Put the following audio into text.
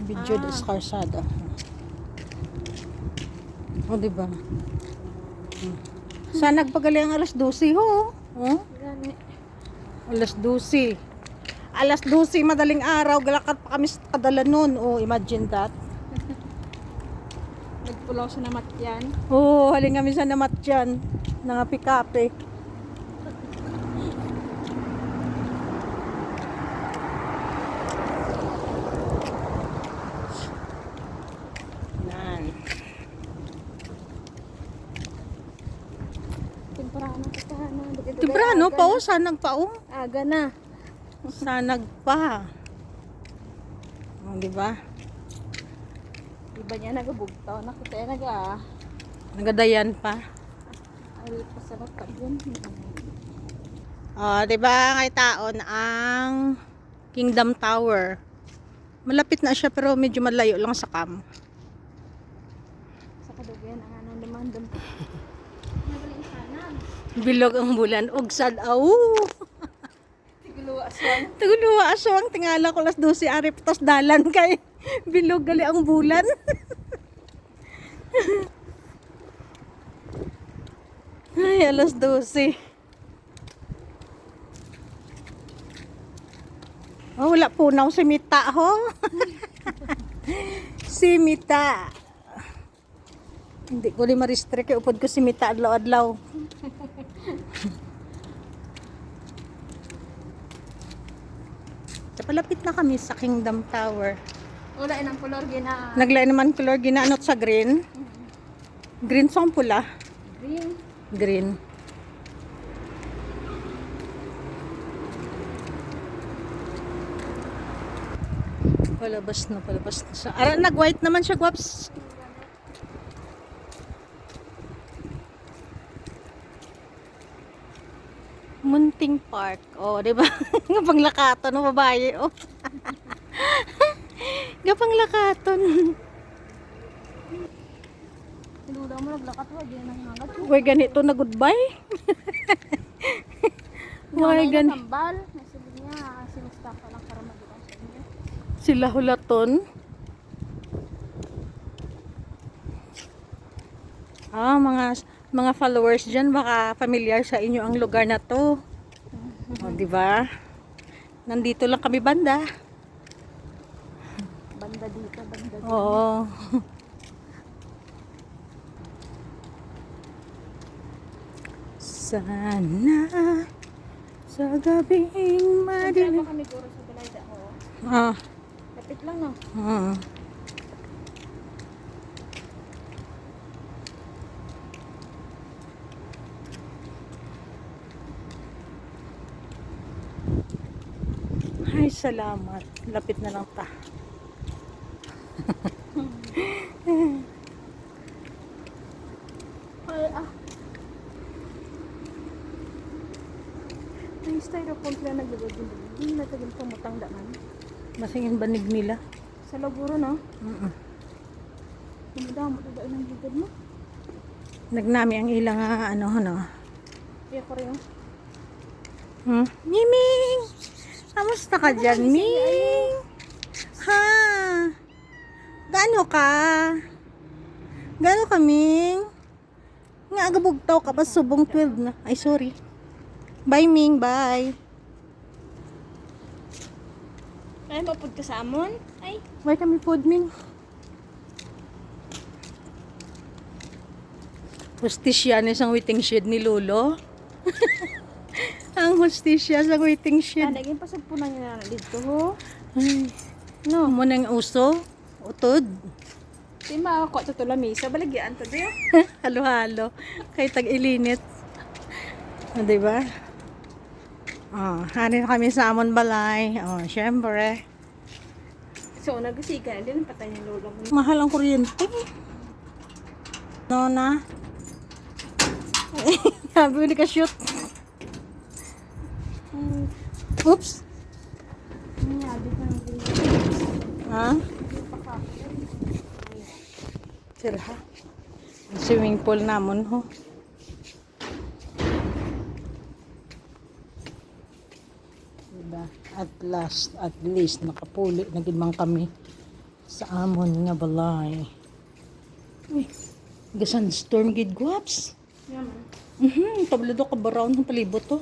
Video de Escarsada. O, diba? Saan nagpagali ang alas 12 ho? Oh? Alas 12. Alas 12, madaling araw. Galakat pa kami sa kadala nun. Oh, imagine that. Nagpulaw sa namat yan. Oo, haling kami sa namat dyan. Nangapikape. Yan. Temprano ka na. Timbrano pa o, sanag pa o. Aga na. Sanag pa. O, diba? Iba niya nagabugtaw. Nakita naga. Nagadayan pa. Ay, pasarap ka dun. O, diba ngay taon ang Kingdom Tower. Malapit na siya pero medyo malayo lang sa cam. Sa kadugyan ang anong demandam. Nagaling sana. Bilog ang bulan. Ugsad. Au! Tiguluwa aswang. Taguluwa aswang. Tingala ko las 12 arip. Tas dalan kay bilog gali ang bulan. Ay, alas 12. Oh, wala po na si Mita ho. Si Mita. Hindi ko rin ma-restrict. Upod ko si Mita adlaw-adlaw. Palapit na kami sa Kingdom Tower. Wala inang color gina. Naglay naman color ginaanot sa green. Green sa pula. Green. Green. Palabas na sa. Ara, nag-white naman siya, Guaps. Munting Park. Oh, 'di ba? Panglakaton ng babae, oh. Panglakaton. Tinudaw mo naglakat wa di nang hangat. Uy, ganito na goodbye. Uy, Tambal. Nasabi niya sinustafa lang para magbukas sa inyo. sila hulaton. Ah, mga followers diyan baka familiar sa inyo ang lugar na 'to. Oh, 'di ba? Nandito lang kami banda. Banda dito, banda dito. Oo. Sana sa gabing madilim. Kami guro sa Dalayda ko. Ah, Lapit lang no. ah. Ay, salamat. Lapit na lang ta. Ay Ay, styrofoam sila nagbibigay. Hindi na tagin pumutang daan. Masingin banig nila. Sa laguro no. Mm-mm. Dumudamo na daan ng bigod mo. Nagnami ang ilang ano. Kaya ko rin. Miming! Kamusta ka dyan, Ming? Ha? Gaano ka? Gaano ka, Ming? Nga agabugtaw ka ba? Subong 12 na. Ay, sorry. Bye, Ming. Bye. Ay, mapud ka sa amon? Ay. Bye kami food, Ming. Hostisya na isang waiting shed ni Lolo. Ang hostisya sa waiting shed. Naging pasagpunan niya na dito ho. Ay, no, mo nang uso. Utod. Di makakot sa tulamisa. Balagyan to diyo. Halo-halo. Kay tag-ilinit. O, diba? Oh, hanin kami sa Amon Balay. Oh, syempre. So, nagasiga. Hindi nang patay ng lola mo. Mahal ang kuryente. No na. Sabi ko ka-shoot. Oops. Nangyari ka ng Ha? Sirha. Ang swimming pool namon ho. Diba? At least nakapuli na gid man kami. Sa amon nga balay. Uy, gasan storm gid guwaps. Yaman. Tablado ka barawon ng palibot to.